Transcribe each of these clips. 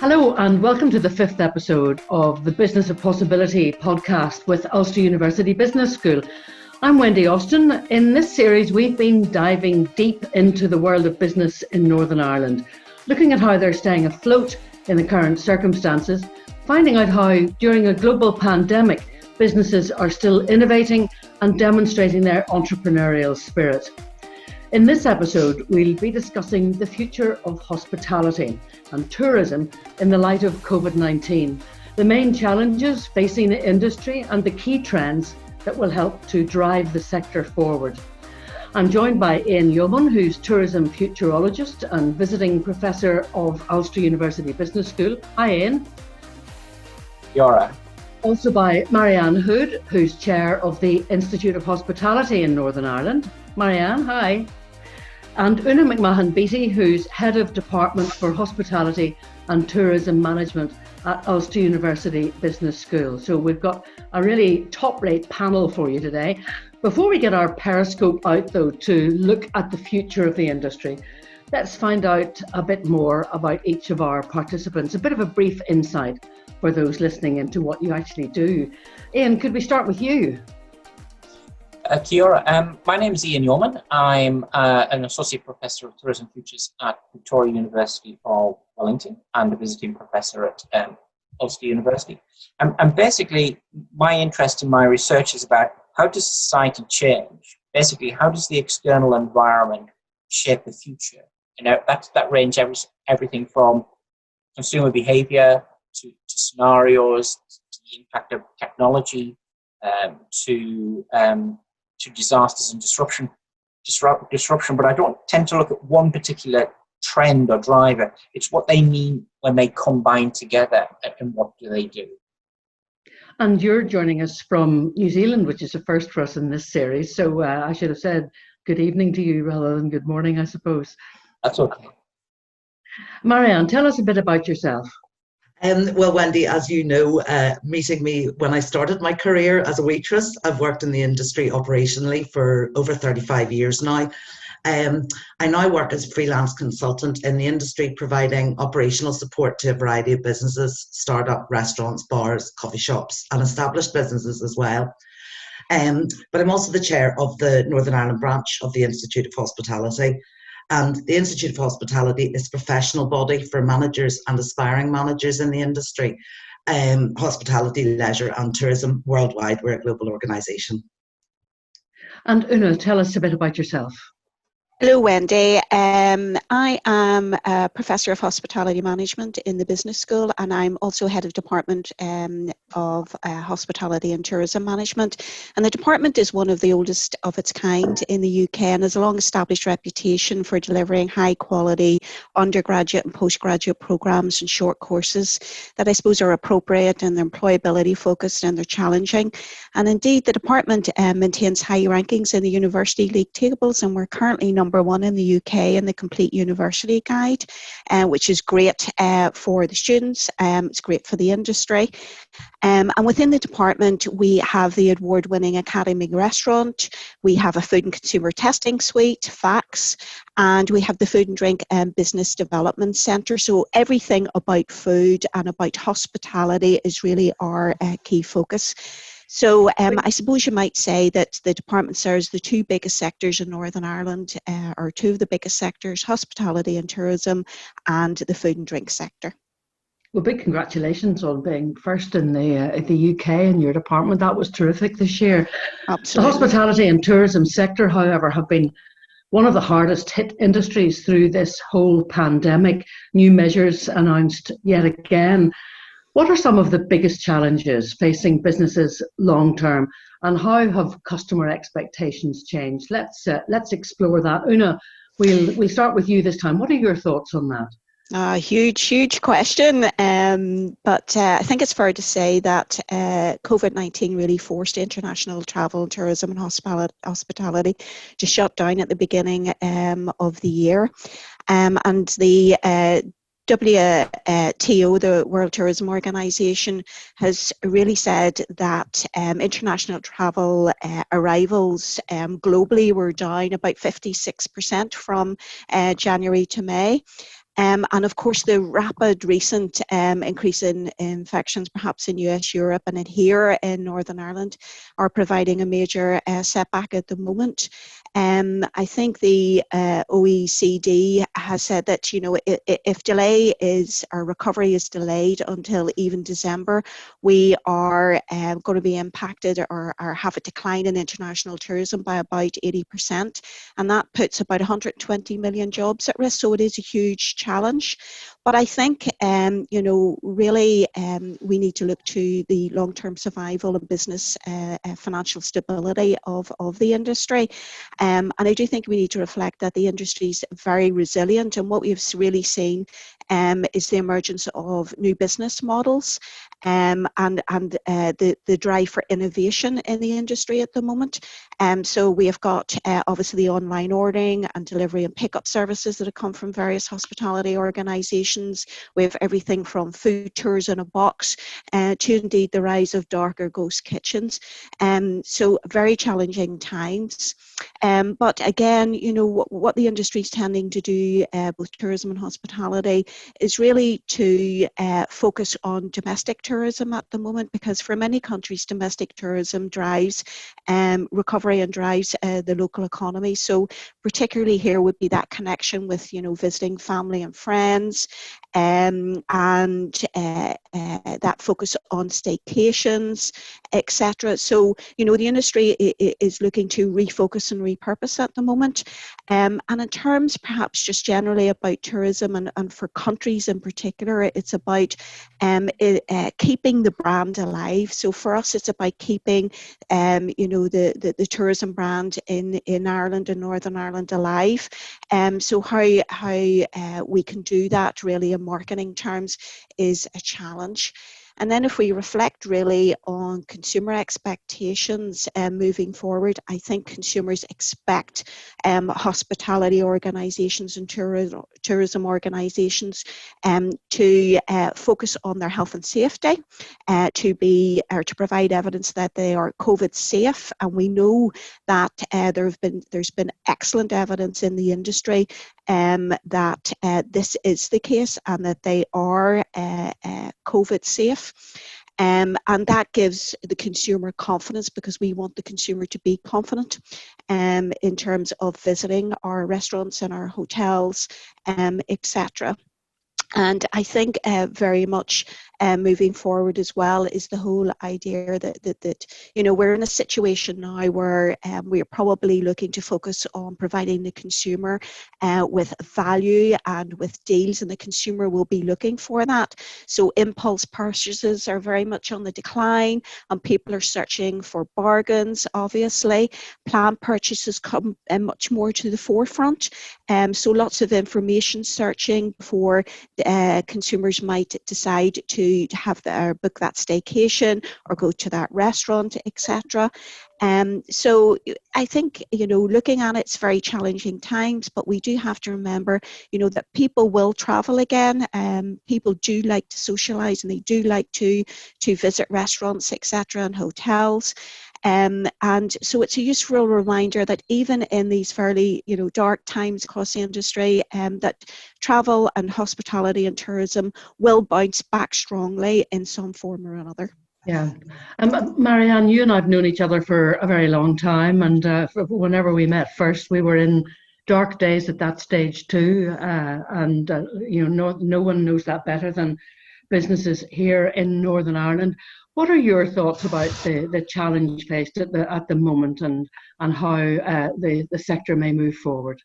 Hello and welcome to the fifth episode of the Business of Possibility podcast with Ulster University Business School. I'm Wendy Austin. In this series, we've been diving deep into the world of business in Northern Ireland, looking at how they're staying afloat in the current circumstances, finding out how, during a global pandemic, businesses are still innovating and demonstrating their entrepreneurial spirit. In this episode, we'll be discussing the future of hospitality and tourism in the light of COVID-19, the main challenges facing the industry and the key trends that will help to drive the sector forward. I'm joined by Ian Yeoman, who's tourism futurologist and visiting professor of Ulster University Business School. Hi, Ian. Yora. Also by Marianne Hood, who's chair of the Institute of Hospitality in Northern Ireland. Marianne, hi. And McMahon-Beattie, who's Head of Department for Hospitality and Tourism Management at Ulster University Business School. So we've got a really top-rate panel for you today. Before we get our periscope out, though, to look at the future of the industry, let's find out a bit more about each of our participants, a bit of a brief insight for those listening into what you actually do. Ian, could we start with you? Kia ora. My name is Ian Yeoman. I'm an Associate Professor of Tourism Futures at Victoria University of Wellington and a visiting professor at Ulster University. And basically, my interest in my research is about how does society change? Basically, how does the external environment shape the future? You know, that range everything from consumer behaviour to scenarios, to the impact of technology, to disasters and disruption, but I don't tend to look at one particular trend or driver. It's what they mean when they combine together and what do they do. And you're joining us from New Zealand, which is a first for us in this series. So I should have said good evening to you rather than good morning, I suppose. That's okay. Marianne, tell us a bit about yourself. Well, Wendy, as you know, meeting me when I started my career as a waitress, I've worked in the industry operationally for over 35 years now. I now work as a freelance consultant in the industry, providing operational support to a variety of businesses, startup restaurants, bars, coffee shops, and established businesses as well. But I'm also the chair of the Northern Ireland branch of the Institute of Hospitality. And the Institute of Hospitality is a professional body for managers and aspiring managers in the industry, hospitality, leisure and tourism worldwide. We're a global organisation. And Una, tell us a bit about yourself. Hello, Wendy. I am a Professor of Hospitality Management in the Business School, and I'm also Head of Department of Hospitality and Tourism Management. And the department is one of the oldest of its kind in the UK and has a long-established reputation for delivering high-quality undergraduate and postgraduate programmes and short courses that I suppose are appropriate and they're employability-focused and they're challenging. And indeed, the department maintains high rankings in the University League tables, and we're currently number one in the UK in the Complete University Guide, which is great for the students, it's great for the industry. And within the department, we have the award-winning Academy Restaurant, we have a food and consumer testing suite, FACS, and we have the Food and Drink Business Development Centre. So everything about food and about hospitality is really our key focus. So I suppose you might say that the department serves the two biggest sectors in Northern Ireland, or two of the biggest sectors, hospitality and tourism, and the food and drink sector. Well, big congratulations on being first in the UK in your department. That was terrific this year. Absolutely. The hospitality and tourism sector, however, have been one of the hardest hit industries through this whole pandemic. New measures announced yet again. What are some of the biggest challenges facing businesses long term, and how have customer expectations changed? Let's explore that. Una, we'll start with you this time. What are your thoughts on that? Huge question. But I think it's fair to say that COVID-19 really forced international travel, and tourism and hospitality to shut down at the beginning of the year. And the WTO, the World Tourism Organization, has really said that international travel arrivals globally were down about 56% from January to May. And of course, the rapid recent increase in infections, perhaps in US, Europe, and in here in Northern Ireland, are providing a major setback at the moment. I think the OECD has said that, you know, if delay is, or recovery is delayed until even December, we are going to be impacted or have a decline in international tourism by about 80%. And that puts about 120 million jobs at risk. So it is a huge challenge. But I think, you know, really we need to look to the long-term survival and business financial stability of the industry. And I do think we need to reflect that the industry is very resilient, and what we've really seen is the emergence of new business models and the drive for innovation in the industry at the moment. So we have got obviously the online ordering and delivery and pickup services that have come from various hospitality organisations. We have everything from food tours in a box to indeed the rise of darker ghost kitchens. So very challenging times. But again, you know, what the industry is tending to do, both tourism and hospitality, is really to focus on domestic tourism at the moment, because for many countries, domestic tourism drives recovery and drives the local economy. So particularly here would be that connection with, you know, visiting family and friends, and that focus on staycations, etc. So, you know, the industry is looking to refocus and repurpose at the moment. And in terms perhaps just generally about tourism and for countries in particular, it's about keeping the brand alive. So for us, it's about keeping, you know, the tourism brand in Ireland and Northern Ireland alive. So how we can do that really in marketing terms is a challenge. And then if we reflect really on consumer expectations moving forward, I think consumers expect hospitality organisations and tourism organisations to focus on their health and safety, to provide evidence that they are COVID safe. And we know that there's been excellent evidence in the industry that this is the case and that they are COVID safe. And that gives the consumer confidence, because we want the consumer to be confident in terms of visiting our restaurants and our hotels, etc. And I think very much moving forward as well is the whole idea that you know, we're in a situation now where we're probably looking to focus on providing the consumer with value and with deals, and the consumer will be looking for that. So impulse purchases are very much on the decline, and people are searching for bargains. Obviously, planned purchases come much more to the forefront. So lots of information searching before consumers might decide to have book that staycation or go to that restaurant, etc. So I think, you know, looking at it's very challenging times, but we do have to remember, you know, that people will travel again. People do like to socialise, and they do like to visit restaurants, etc., and hotels. And so it's a useful reminder that even in these fairly, you know, dark times across the industry, that travel and hospitality and tourism will bounce back strongly in some form or another. Yeah. Marianne, you and I've known each other for a very long time, and whenever we met first, we were in dark days at that stage too, and you know, no one knows that better than businesses here in Northern Ireland. What are your thoughts about the challenge faced at the moment, and how the sector may move forward?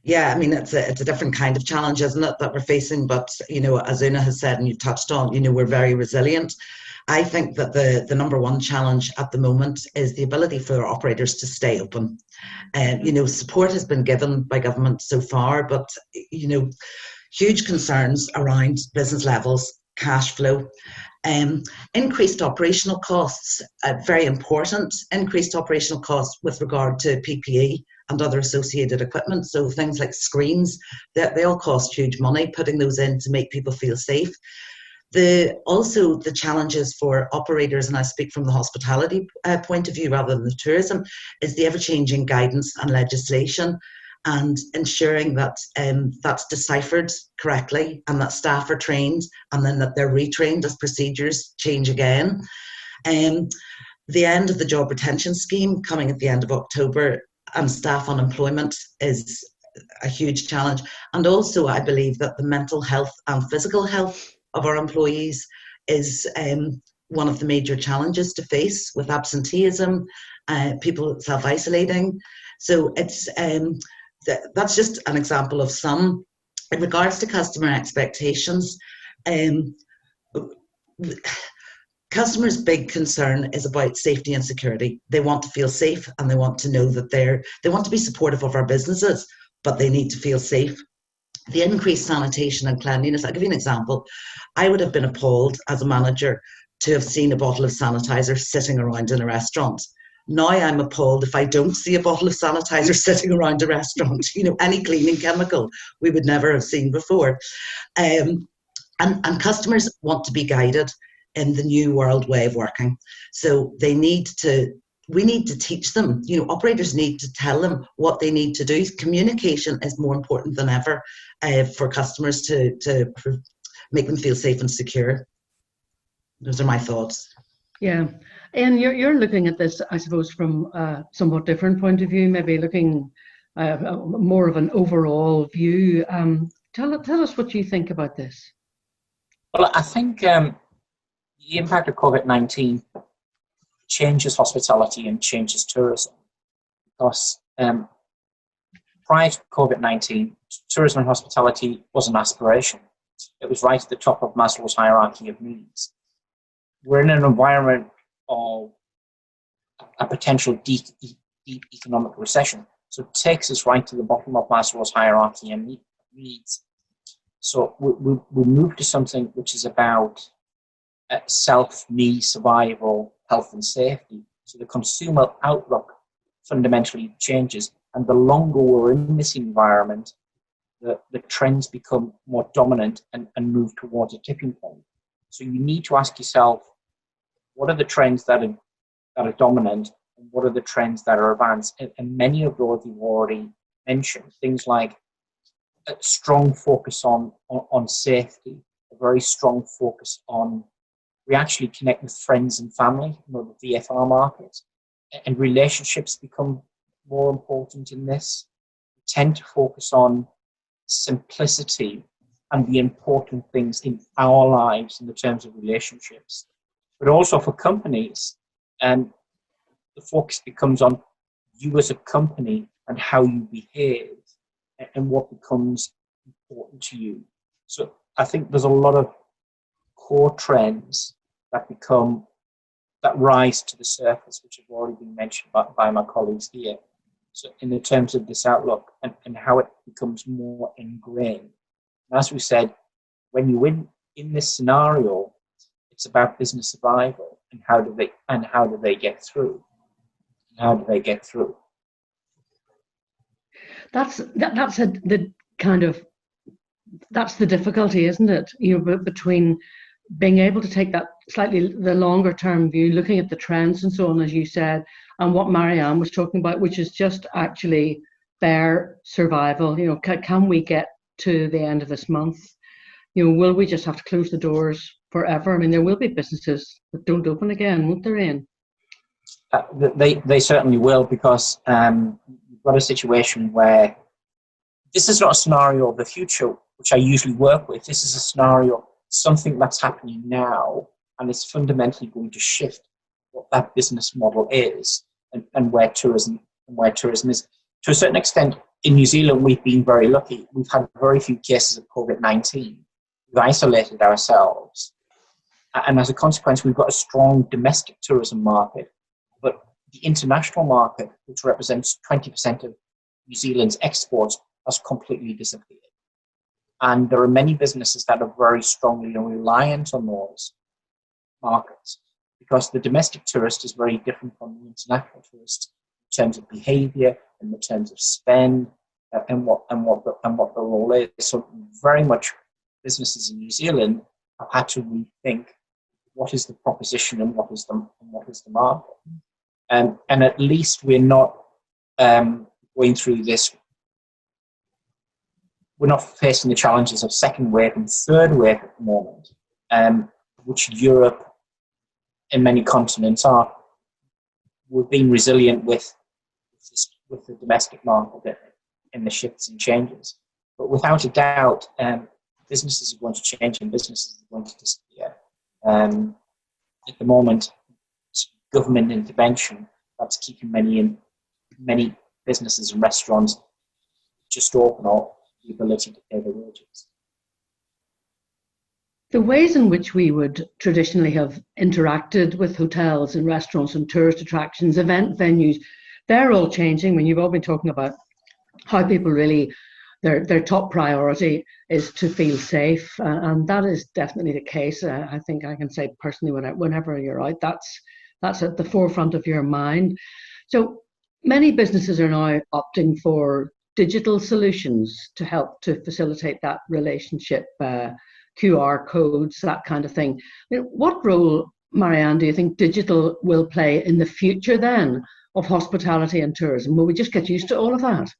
Yeah, I mean, it's a different kind of challenge, isn't it, that we're facing? But, you know, as Una has said, and you've touched on, you know, we're very resilient. I think that the number one challenge at the moment is the ability for operators to stay open. And, you know, support has been given by government so far, but, you know, huge concerns around business levels, cash flow. Increased operational costs, very important. Increased operational costs with regard to PPE and other associated equipment. So things like screens, they all cost huge money, putting those in to make people feel safe. Also the challenges for operators, and I speak from the hospitality point of view rather than the tourism, is the ever-changing guidance and legislation. and ensuring that that's deciphered correctly and that staff are trained and then that they're retrained as procedures change again. The end of the job retention scheme coming at the end of October and staff unemployment is a huge challenge. And also I believe that the mental health and physical health of our employees is one of the major challenges to face with absenteeism, people self-isolating. So it's that's just an example of some. In regards to customer expectations, customers' big concern is about safety and security. They want to feel safe and they want to know that they want to be supportive of our businesses, but they need to feel safe. The increased sanitation and cleanliness, I'll give you an example. I would have been appalled as a manager to have seen a bottle of sanitizer sitting around in a restaurant. Now I'm appalled if I don't see a bottle of sanitizer sitting around a restaurant. You know, any cleaning chemical we would never have seen before. And customers want to be guided in the new world way of working. So we need to teach them, you know, operators need to tell them what they need to do. Communication is more important than ever for customers to make them feel safe and secure. Those are my thoughts. Yeah, and you're looking at this, I suppose, from a somewhat different point of view, maybe looking more of an overall view. Tell us what you think about this. Well, I think the impact of COVID-19 changes hospitality and changes tourism, because prior to COVID-19, tourism and hospitality was an aspiration. It was right at the top of Maslow's hierarchy of needs. We're in an environment of a potential deep economic recession, so it takes us right to the bottom of Maslow's hierarchy of needs. So we move to something which is about self-me survival, health and safety. So the consumer outlook fundamentally changes, and the longer we're in this environment, the trends become more dominant and move towards a tipping point. So you need to ask yourself, what are the trends that are dominant, and what are the trends that are advanced? And many of those you've already mentioned, things like a strong focus on safety, a very strong focus on, we actually connect with friends and family, you know, the VFR market, and relationships become more important in this. We tend to focus on simplicity and the important things in our lives in the terms of relationships. But also for companies, the focus becomes on you as a company and how you behave and what becomes important to you. So I think there's a lot of core trends that rise to the surface, which have already been mentioned by my colleagues here. So in the terms of this outlook and how it becomes more ingrained. And as we said, when you win in this scenario, it's about business survival and how do they get through? How do they get through? That's the difficulty, isn't it? You know, between being able to take that slightly the longer term view, looking at the trends and so on, as you said, and what Marianne was talking about, which is just actually bare survival. You know, can we get to the end of this month? You know, will we just have to close the doors forever? I mean, there will be businesses that don't open again, won't there, Ian? They certainly will, because you've got a situation where this is not a scenario of the future, which I usually work with. This is a scenario, something that's happening now, and it's fundamentally going to shift what that business model is and where tourism is. To a certain extent, in New Zealand, we've been very lucky. We've had very few cases of COVID-19. We've isolated ourselves. And as a consequence, we've got a strong domestic tourism market. But the international market, which represents 20% of New Zealand's exports, has completely disappeared. And there are many businesses that are very strongly reliant on those markets, because the domestic tourist is very different from the international tourist in terms of behaviour, in terms of spend, and what the role is. So very much businesses in New Zealand have had to rethink what is the proposition and what is the market. And at least we're not going through this we're not facing the challenges of second wave and third wave at the moment, which Europe and many continents are. We've been resilient with the domestic market in the shifts and changes. But without a doubt, businesses are going to change and businesses are going to disappear. At the moment, government intervention that's keeping many businesses and restaurants just open, or the ability to pay their wages. The ways in which we would traditionally have interacted with hotels and restaurants and tourist attractions, event venues, they're all changing. When you've all been talking about how people really, their top priority is to feel safe, and that is definitely the case. I think I can say personally, whenever you're out, that's at the forefront of your mind. So many businesses are now opting for digital solutions to help to facilitate that relationship. QR codes, that kind of thing. I mean, what role, Marianne, do you think digital will play in the future then of hospitality and tourism? Will we just get used to all of that?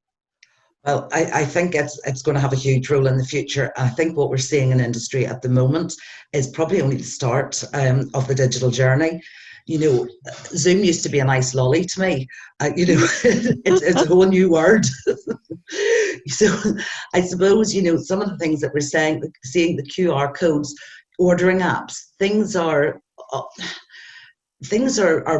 Well, I think it's going to have a huge role in the future. I think what we're seeing in industry at the moment is probably only the start of the digital journey. You know, Zoom used to be a nice lolly to me. It's a whole new word. So I suppose, some of the things that we're seeing the QR codes, ordering apps, things are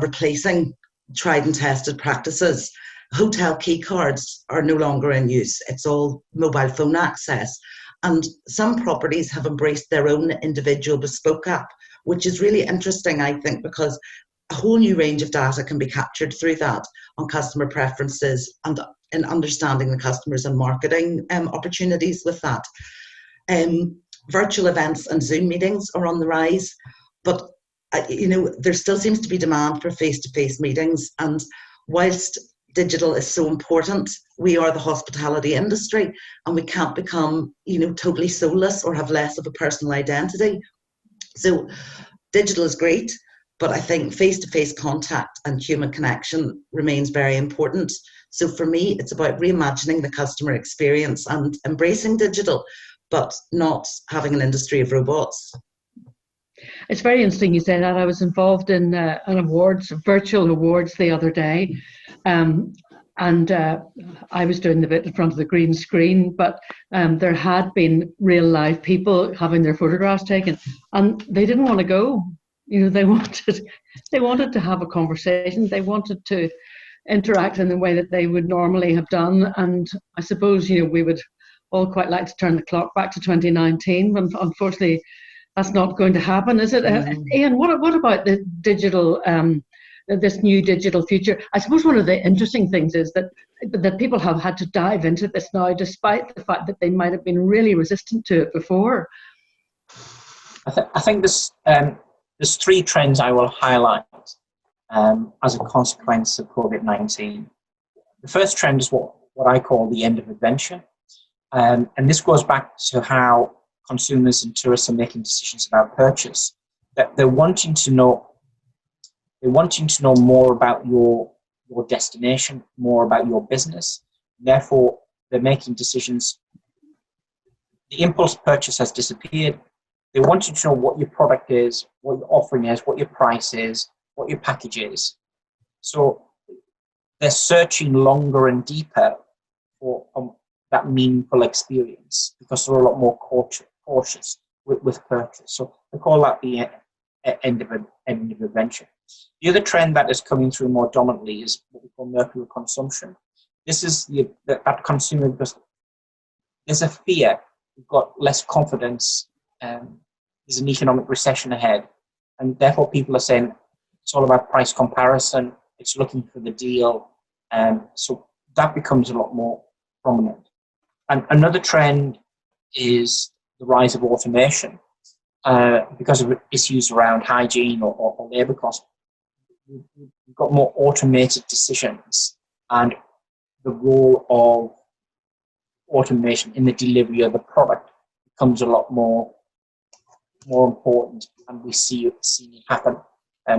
replacing tried and tested practices. Hotel key cards are no longer in use. It's all mobile phone access. And some properties have embraced their own individual bespoke app, which is really interesting, I think, because a whole new range of data can be captured through that on customer preferences and in understanding the customers and marketing opportunities with that. Virtual events and Zoom meetings are on the rise, but there still seems to be demand for face-to-face meetings. And whilst digital is so important, we are the hospitality industry, and we can't become, totally soulless or have less of a personal identity. So digital is great, but I think face-to-face contact and human connection remains very important. So for me, it's about reimagining the customer experience and embracing digital, but not having an industry of robots. It's very interesting you say that. I was involved in virtual awards the other day. And I was doing the bit in front of the green screen, but there had been real live people having their photographs taken, and they didn't want to go. They wanted to have a conversation. They wanted to interact in the way that they would normally have done. And I suppose, we would all quite like to turn the clock back to 2019, but unfortunately, that's not going to happen, is it? Ian, what about the digital? This new digital future. I suppose one of the interesting things is that people have had to dive into this now, despite the fact that they might have been really resistant to it before. I think there's three trends I will highlight as a consequence of COVID-19. The first trend is what I call the end of adventure, and this goes back to how consumers and tourists are making decisions about purchase. That they're wanting to know more about your destination, more about your business. Therefore, they're making decisions. The impulse purchase has disappeared. They want you to know what your product is, what your offering is, what your price is, what your package is. So they're searching longer and deeper for that meaningful experience because they're a lot more cautious with purchase. So they call that the end of adventure. The other trend that is coming through more dominantly is what we call mercurial consumption. This is that consumer, because there's a fear, we've got less confidence, there's an economic recession ahead, and therefore people are saying it's all about price comparison, it's looking for the deal, so that becomes a lot more prominent. And another trend is the rise of automation. Because of issues around hygiene or labour costs, we've got more automated decisions, and the role of automation in the delivery of the product becomes a lot more important, and we see it happen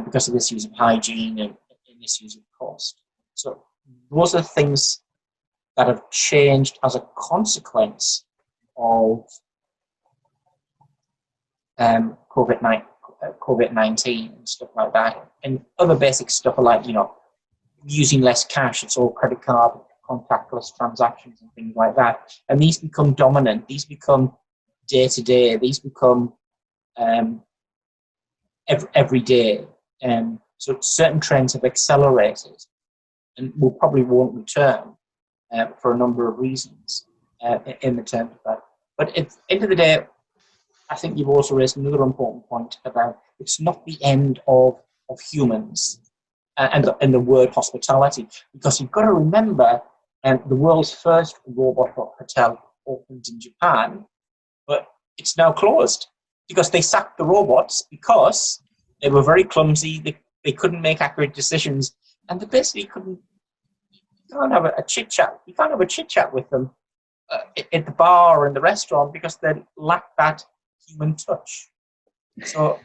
because of issues of hygiene and issues of cost. So those are things that have changed as a consequence of COVID-19 and stuff like that, and other basic stuff like, using less cash. It's all credit card, contactless transactions and things like that. And these become dominant. These become day to day. These become every day. So certain trends have accelerated and will probably won't return for a number of reasons in the terms of that. But at the end of the day, I think you've also raised another important point about it's not the end of humans and the word hospitality, because you've got to remember the world's first robot hotel opened in Japan, but it's now closed because they sacked the robots because they were very clumsy, they couldn't make accurate decisions, and they basically couldn't. You can't have a chit chat. You can't have a chit chat with them at the bar or in the restaurant because they lack that human touch. So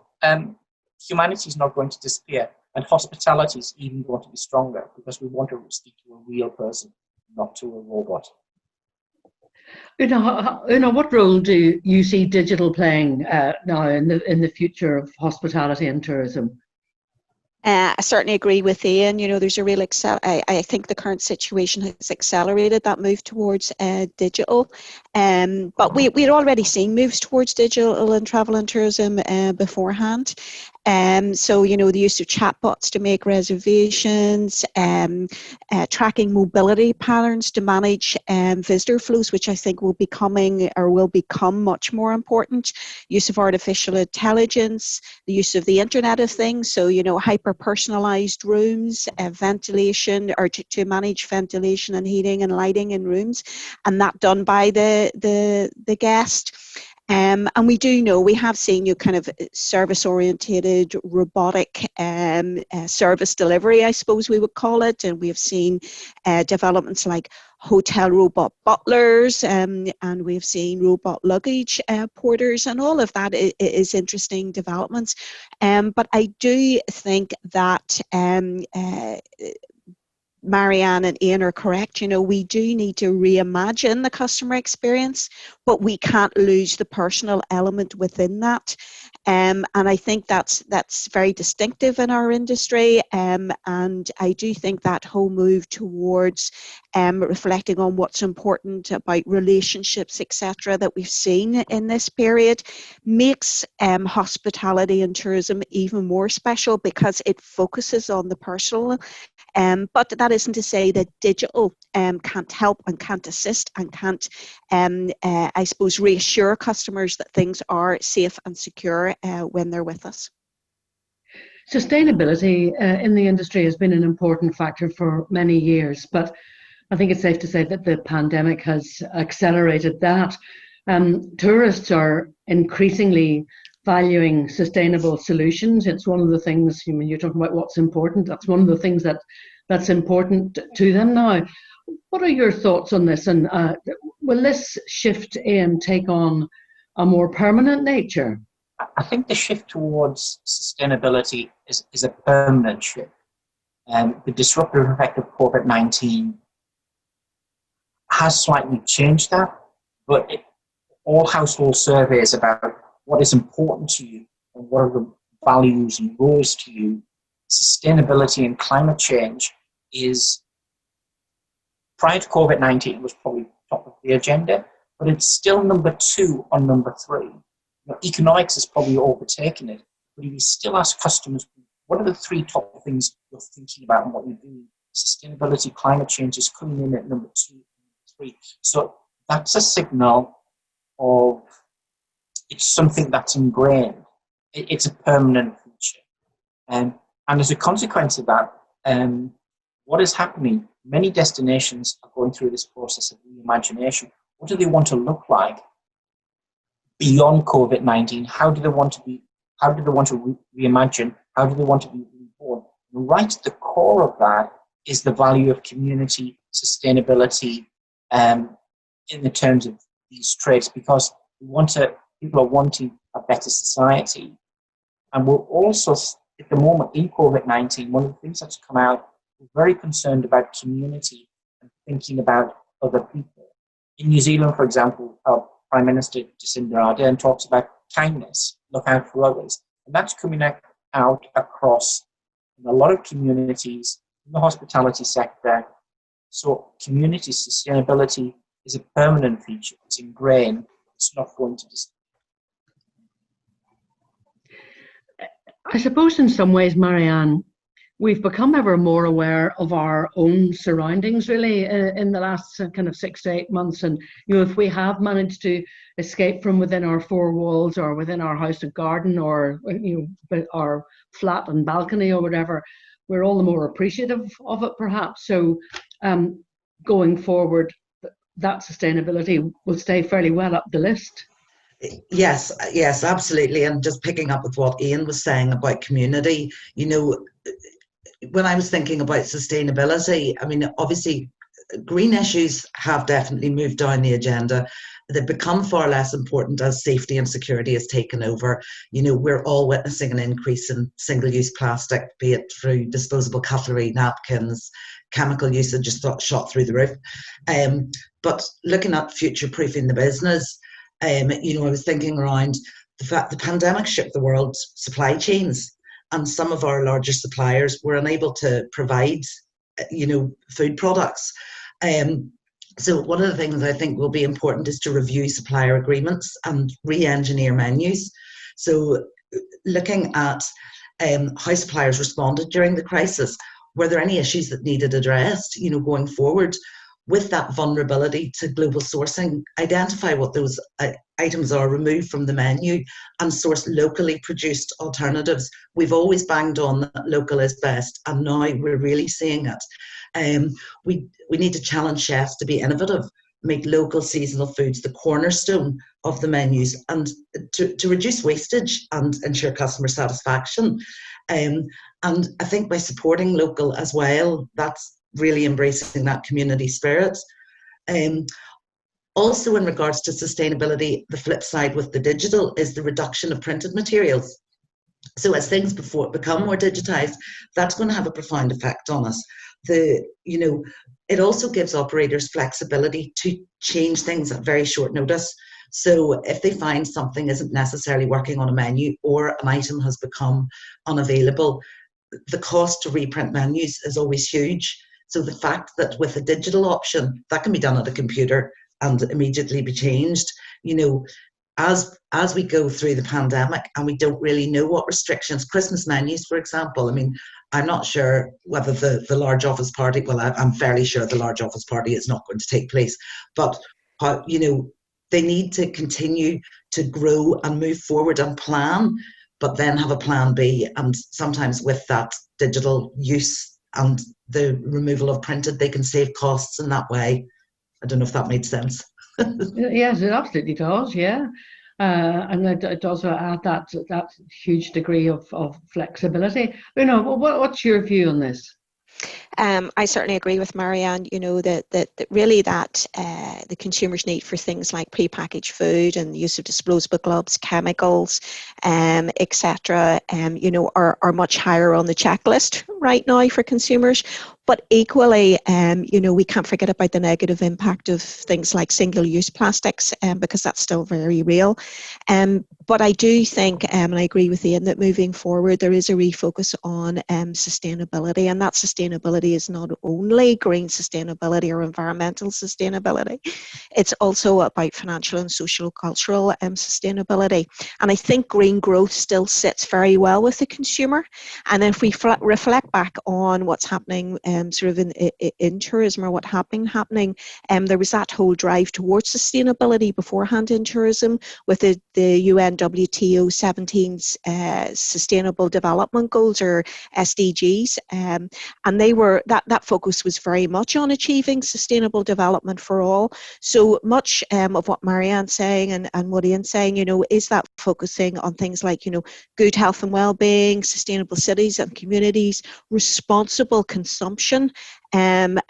humanity is not going to disappear, and hospitality is even going to be stronger because we want to speak to a real person, not to a robot. Una, what role do you see digital playing now in the future of hospitality and tourism? I certainly agree with Ian. There's a real I think the current situation has accelerated that move towards digital. But we'd already seen moves towards digital in travel and tourism beforehand. So, the use of chatbots to make reservations, tracking mobility patterns to manage visitor flows, which I think will become much more important. Use of artificial intelligence, the use of the Internet of Things, so, hyper-personalized rooms, ventilation, or to manage ventilation and heating and lighting in rooms, and that done by the guest. And we have seen kind of service-orientated robotic service delivery, I suppose we would call it, and we have seen developments like hotel robot butlers, and we've seen robot luggage porters, and all of that is interesting developments. But I do think that Marianne and Ian are correct. We do need to reimagine the customer experience, but we can't lose the personal element within that. And I think that's very distinctive in our industry. And I do think that whole move towards reflecting on what's important about relationships, etc., that we've seen in this period makes hospitality and tourism even more special because it focuses on the personal. But that isn't to say that digital can't help and can't assist and can't, I suppose, reassure customers that things are safe and secure when they're with us. Sustainability in the industry has been an important factor for many years, but I think it's safe to say that the pandemic has accelerated that. Tourists are increasingly valuing sustainable solutions. It's one of the things, you're talking about what's important, that's one of the things that's important to them now. What are your thoughts on this, and will this shift take on a more permanent nature? I think the shift towards sustainability is a permanent shift. The disruptive effect of COVID-19 has slightly changed that, but all household surveys about what is important to you and what are the values and roles to you, sustainability and climate change is, prior to COVID-19, was probably top of the agenda, but it's still number 2 or number 3. Economics has probably overtaken it, but if you still ask customers, what are the 3 top things you're thinking about and what you're doing? Sustainability, climate change is coming in at number 2, 3. So that's a signal of it's something that's ingrained. It's a permanent feature. And as a consequence of that, what is happening? Many destinations are going through this process of reimagination. What do they want to look like beyond COVID-19? How do they want to be? How do they want to reimagine? How do they want to be reborn? Right at the core of that is the value of community, sustainability, in the terms of these traits, because people are wanting a better society. And we're also, at the moment in COVID-19, one of the things that's come out, we're very concerned about community and thinking about other people. In New Zealand, for example, Prime Minister Jacinda Ardern talks about kindness, look out for others. And that's coming out across a lot of communities in the hospitality sector. So community sustainability is a permanent feature. It's ingrained. It's not going to disappear. I suppose in some ways, Marianne, we've become ever more aware of our own surroundings, really, in the last kind of 6 to 8 months. And, if we have managed to escape from within our four walls or within our house and garden or, our flat and balcony or whatever, we're all the more appreciative of it, perhaps. So going forward, that sustainability will stay fairly well up the list. Yes, absolutely. And just picking up with what Ian was saying about community, when I was thinking about sustainability, I mean, obviously, green issues have definitely moved down the agenda. They've become far less important as safety and security has taken over. We're all witnessing an increase in single-use plastic, be it through disposable cutlery, napkins, chemical usage just shot through the roof. But looking at future-proofing the business, I was thinking around the fact the pandemic shook the world's supply chains, and some of our larger suppliers were unable to provide, food products. So one of the things I think will be important is to review supplier agreements and re-engineer menus. So looking at how suppliers responded during the crisis, were there any issues that needed addressed, going forward? With that vulnerability to global sourcing, identify what those items are, removed from the menu, and source locally produced alternatives. We've always banged on that local is best, and now we're really seeing it. We need to challenge chefs to be innovative, make local seasonal foods the cornerstone of the menus, and to reduce wastage and ensure customer satisfaction. And I think by supporting local as well, that's really embracing that community spirit. Also, in regards to sustainability, the flip side with the digital is the reduction of printed materials. So as things become more digitized, that's going to have a profound effect on us. It also gives operators flexibility to change things at very short notice. So if they find something isn't necessarily working on a menu or an item has become unavailable, the cost to reprint menus is always huge. So the fact that with a digital option, that can be done at a computer and immediately be changed, as we go through the pandemic and we don't really know what restrictions, Christmas menus, for example, I mean, I'm not sure whether the large office party, well, I'm fairly sure the large office party is not going to take place, but, they need to continue to grow and move forward and plan, but then have a plan B. And sometimes with that digital use and the removal of printed, they can save costs in that way. I don't know if that made sense. Yes, it absolutely does, yeah. And it does add that huge degree of flexibility. What's your view on this? I certainly agree with Marianne, that really the consumer's need for things like prepackaged food and the use of disposable gloves, chemicals, etc., are much higher on the checklist right now for consumers. But equally, we can't forget about the negative impact of things like single-use plastics, because that's still very real. But I do think, and I agree with Ian, that moving forward, there is a refocus on sustainability, and that sustainability is not only green sustainability or environmental sustainability, it's also about financial and social cultural sustainability. And I think green growth still sits very well with the consumer. And if we reflect back on what's happening sort of in tourism, or what happening, there was that whole drive towards sustainability beforehand in tourism with the UNWTO 17's Sustainable Development Goals, or SDGs, and they were that focus was very much on achieving sustainable development for all. So much of what Marianne's saying and what Ian's saying, is that focusing on things like, good health and well-being, sustainable cities and communities, responsible consumption, and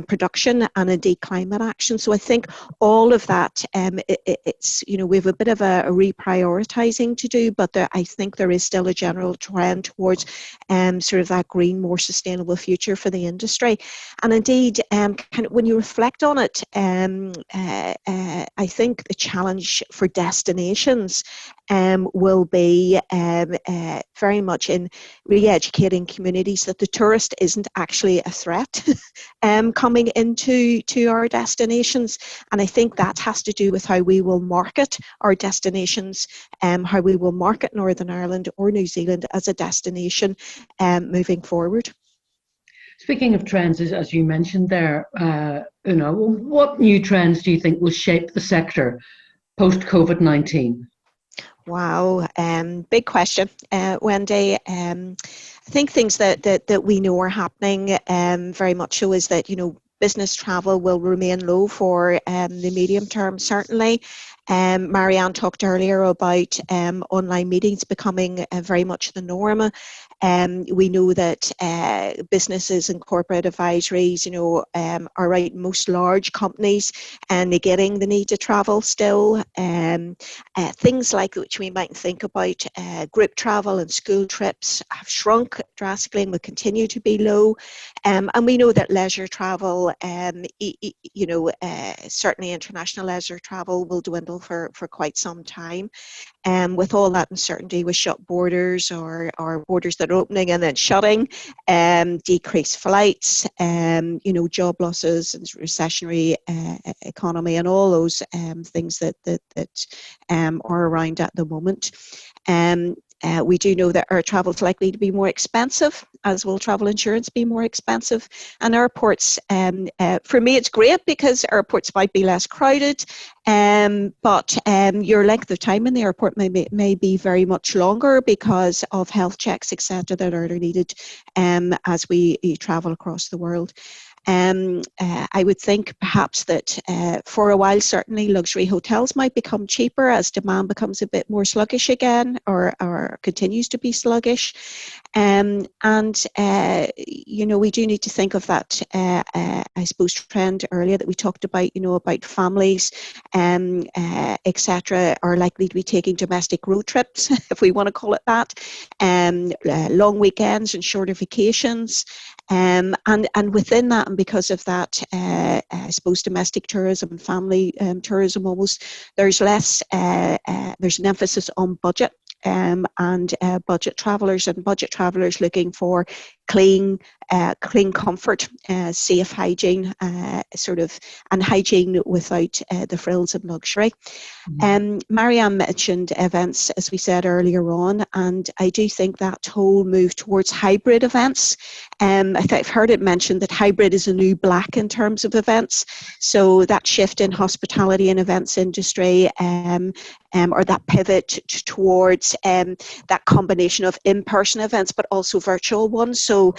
production, and indeed climate action. So I think all of that, it's, we have a bit of a reprioritising to do, but I think there is still a general trend towards sort of that green, more sustainable future for the industry. And indeed, when you reflect on it, I think the challenge for destinations will be very much in re-educating communities that the tourist isn't actually a threat coming into our destinations. And I think that has to do with how we will market our destinations, how we will market Northern Ireland or New Zealand as a destination moving forward. Speaking of trends, as you mentioned there, what new trends do you think will shape the sector post-COVID-19? Wow, big question, Wendy. I think things that we know are happening very much so is that, business travel will remain low for the medium term, certainly. Marianne talked earlier about online meetings becoming very much the norm. We know that businesses and corporate advisories, are right, most large companies negating the need to travel still. Things like which we might think about, group travel and school trips have shrunk drastically and will continue to be low. And we know that leisure travel, certainly international leisure travel will dwindle for quite some time. With all that uncertainty with shut borders or borders that are opening and then shutting, decreased flights, job losses and recessionary economy and all those things that are around at the moment. We do know that air travel is likely to be more expensive, as will travel insurance be more expensive. And airports, for me, it's great because airports might be less crowded, but your length of time in the airport may be very much longer because of health checks, etc., that are needed as we travel across the world. I would think perhaps that for a while, certainly luxury hotels might become cheaper as demand becomes a bit more sluggish again, or continues to be sluggish. We do need to think of that, I suppose, trend earlier that we talked about, about families, etc., are likely to be taking domestic road trips, if we want to call it that, long weekends and shorter vacations. And within that, and because of that, I suppose domestic tourism and family tourism almost, there's less, there's an emphasis on budget and budget travellers looking for clean comfort, safe hygiene, and hygiene without the frills and luxury. Marianne mentioned events, as we said earlier on, and I do think that whole move towards hybrid events. I've heard it mentioned that hybrid is a new black in terms of events. So that shift in hospitality and events industry, or that pivot towards that combination of in-person events, but also virtual ones. So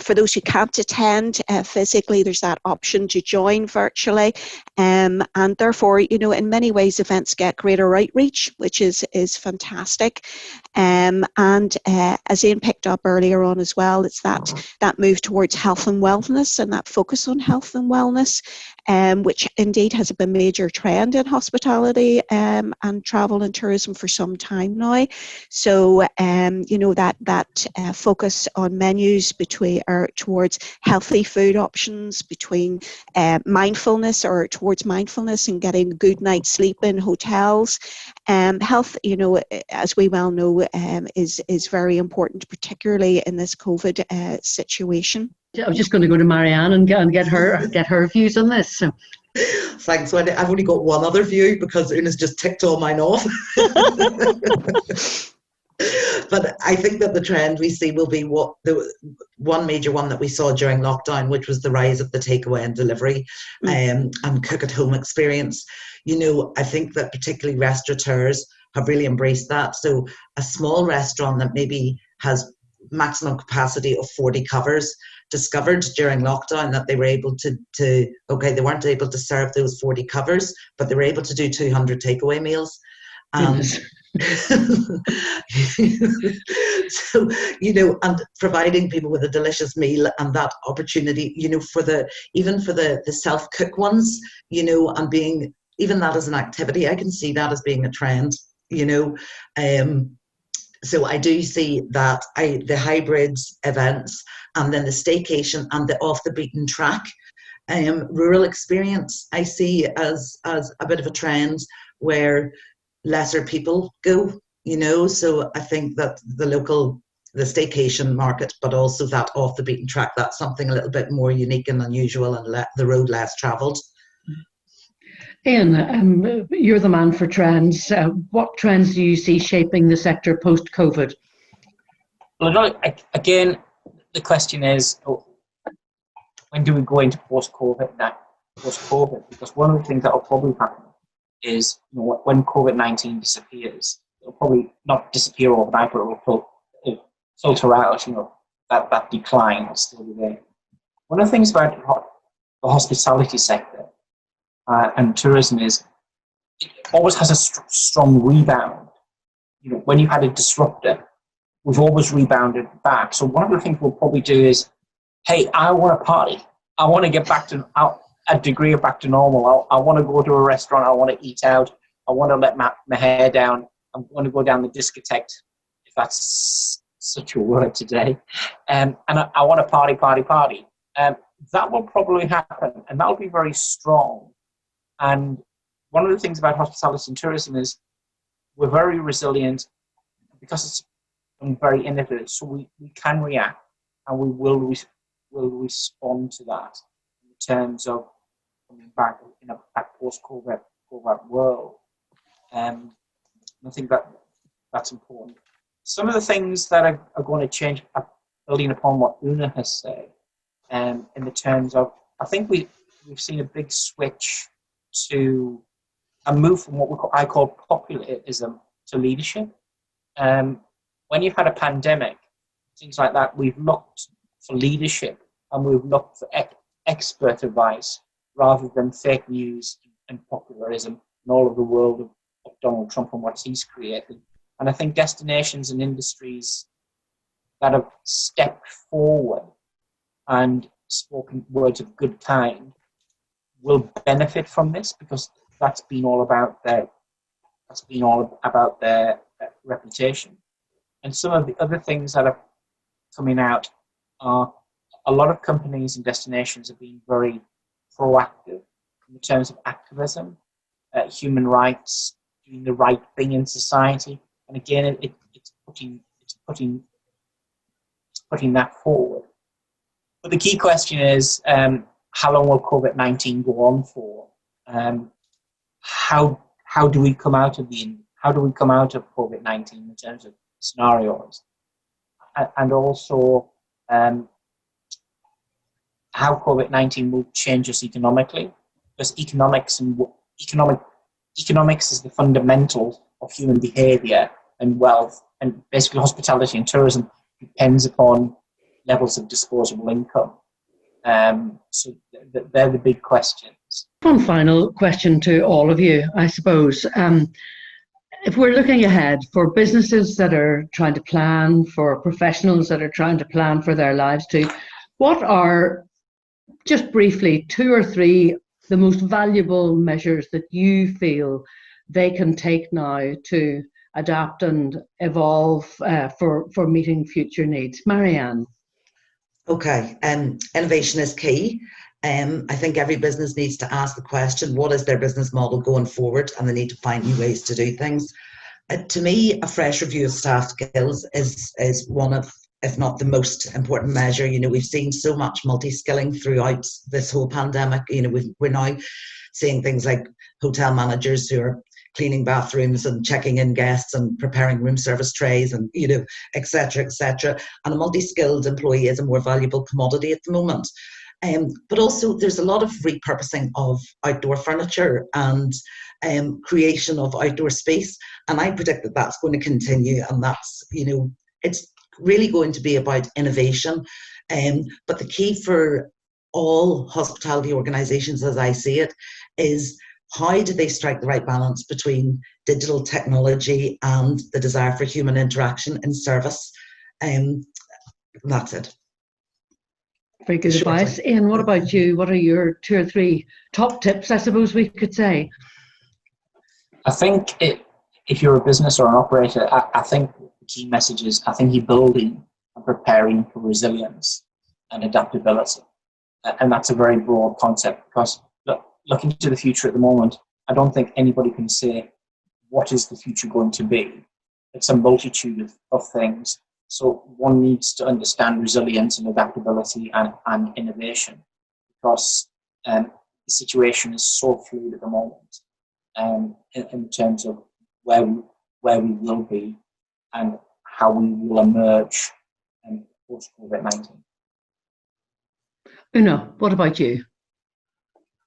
for those who can't attend physically, there's that option to join virtually. And therefore, in many ways, events get greater outreach, which is fantastic. And as Ian picked up earlier on as well, it's that move towards health and wellness and that focus on health and wellness, which indeed has been a major trend in hospitality and travel and tourism for some time now. So, that focus on menus towards healthy food options, between mindfulness or towards mindfulness and getting a good night's sleep in hotels. Health, as we well know, is very important, particularly in this COVID situation. I was just going to go to Marianne and get her views on this. So. Thanks, Wendy. I've only got one other view because Una's just ticked all mine off. But I think that the trend we see will be the one major one that we saw during lockdown, which was the rise of the takeaway and delivery and cook-at-home experience. I think that particularly restaurateurs have really embraced that. So a small restaurant that maybe has maximum capacity of 40 covers discovered during lockdown that they were able to they weren't able to serve those 40 covers, but they were able to do 200 takeaway meals. So, and providing people with a delicious meal and that opportunity, for even for the self-cook ones, and being, even that as an activity, I can see that as being a trend, so I do see that the hybrid events, and then the staycation and the off the beaten track rural experience, I see as a bit of a trend where lesser people go, so I think that the staycation market, but also that off the beaten track, that's something a little bit more unique and unusual, and the road less travelled. Ian, you're the man for trends. What trends do you see shaping the sector post-COVID? Well, again, the question is, when do we go into post-COVID? Because one of the things that will probably happen is, when COVID-19 disappears, it'll probably not disappear overnight, but it will filter out. That decline will still be there. One of the things about the hospitality sector and tourism is it always has a strong rebound. When you had a disruptor, we've always rebounded back. So one of the things we'll probably do is, hey, I want to party. I want to get back to a degree of back to normal. I want to go to a restaurant. I want to eat out. I want to let my hair down. I want to go down the discotheque, if that's such a word today. And I want to party. That will probably happen, and that will be very strong. And one of the things about hospitality and tourism is we're very resilient because it's very innovative. So we can react, and we will respond to that in terms of coming back in a post-COVID world. I think that's important. Some of the things that are going to change, building upon what Una has said, in the terms of, I think we've seen a big switch to a move from what I call populism to leadership. When you've had a pandemic, things like that, we've looked for leadership, and we've looked for expert advice rather than fake news and popularism and all of the world of Donald Trump and what he's created. And I think destinations and industries that have stepped forward and spoken words of good kind will benefit from this, because that's been all about their reputation. And some of the other things that are coming out are a lot of companies and destinations are being very proactive in terms of activism, human rights, doing the right thing in society. And again, it's putting that forward. But the key question is, how long will COVID-19 go on for? How do we come out of COVID-19 in terms of scenarios, and also how COVID-19 will change us economically, because economics is the fundamentals of human behaviour and wealth, and basically hospitality and tourism depends upon levels of disposable income. So they're the big questions. One final question to all of you, I suppose. If we're looking ahead for businesses that are trying to plan, for professionals that are trying to plan for their lives too, what are, just briefly, 2 or 3 the most valuable measures that you feel they can take now to adapt and evolve for meeting future needs? Marianne. Okay, innovation is key. I think every business needs to ask the question, what is their business model going forward? And they need to find new ways to do things. To me, a fresh review of staff skills is one of, if not the most important measure. We've seen so much multi-skilling throughout this whole pandemic. We're now seeing things like hotel managers who are cleaning bathrooms and checking in guests and preparing room service trays and, et cetera, et cetera. And a multi-skilled employee is a more valuable commodity at the moment. But also there's a lot of repurposing of outdoor furniture and creation of outdoor space. And I predict that that's going to continue, and that's, it's really going to be about innovation. But the key for all hospitality organisations, as I see it, is how do they strike the right balance between digital technology and the desire for human interaction in service? That's it. Very good advice. Ian, what about you? What are your 2 or 3 top tips, I suppose we could say? I think if you're a business or an operator, I think the key message is, I think you're building and preparing for resilience and adaptability. And that's a very broad concept, because looking to the future at the moment, I don't think anybody can say what is the future going to be. It's a multitude of things. So one needs to understand resilience and adaptability and innovation, because the situation is so fluid at the moment in terms of where we will be and how we will emerge post-COVID-19. Una, what about you?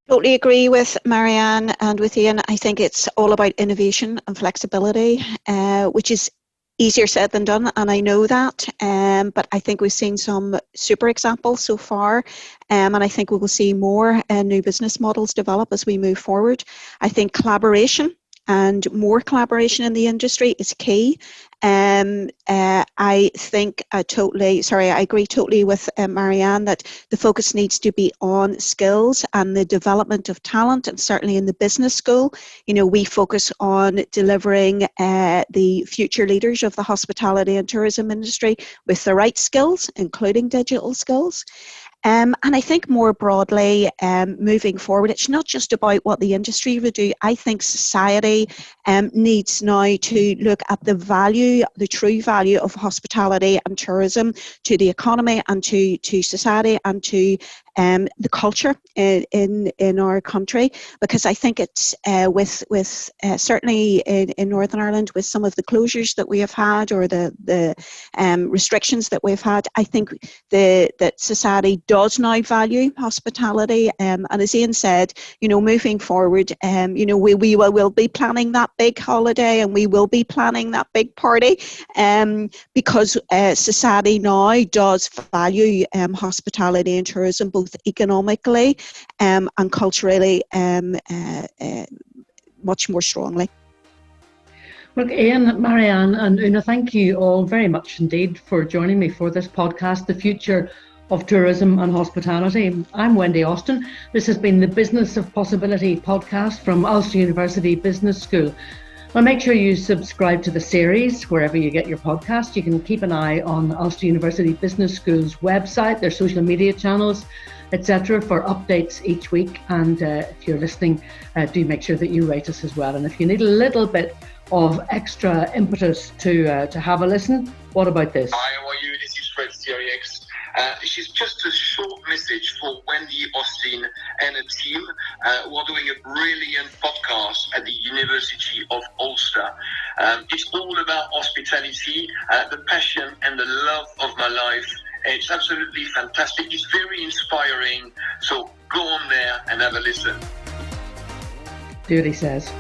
Totally agree with Marianne and with Ian. I think it's all about innovation and flexibility, which is easier said than done, and I know that, but I think we've seen some super examples so far, and I think we will see more new business models develop as we move forward. I think collaboration and more collaboration in the industry is key. I think I agree totally with Marianne that the focus needs to be on skills and the development of talent, and certainly in the business school, we focus on delivering the future leaders of the hospitality and tourism industry with the right skills, including digital skills. And I think more broadly, moving forward, it's not just about what the industry would do. I think society needs now to look at the value, the true value of hospitality and tourism to the economy and to society and to the culture in our country, because I think it's with certainly in Northern Ireland, with some of the closures that we have had or the restrictions that we've had, I think that society does now value hospitality, and as Ian said, moving forward, we will be planning that big holiday and we will be planning that big party, because society now does value hospitality and tourism both economically and culturally much more strongly. Look, Ian, Marianne and Una, thank you all very much indeed for joining me for this podcast, The Future of Tourism and Hospitality. I'm Wendy Austin. This has been the Business of Possibility podcast from Ulster University Business School. Now make sure you subscribe to the series wherever you get your podcast. You can keep an eye on Ulster University Business School's website, their social media channels, etc. for updates each week. And if you're listening, do make sure that you rate us as well. And if you need a little bit of extra impetus to have a listen, what about this? Hi, how are you? This is Fred CREX. This is just a short message for Wendy Austin and a team who are doing a brilliant podcast at the University of Ulster. It's all about hospitality, the passion and the love of my life. It's absolutely fantastic. It's very inspiring. So go on there and have a listen. Do what he says.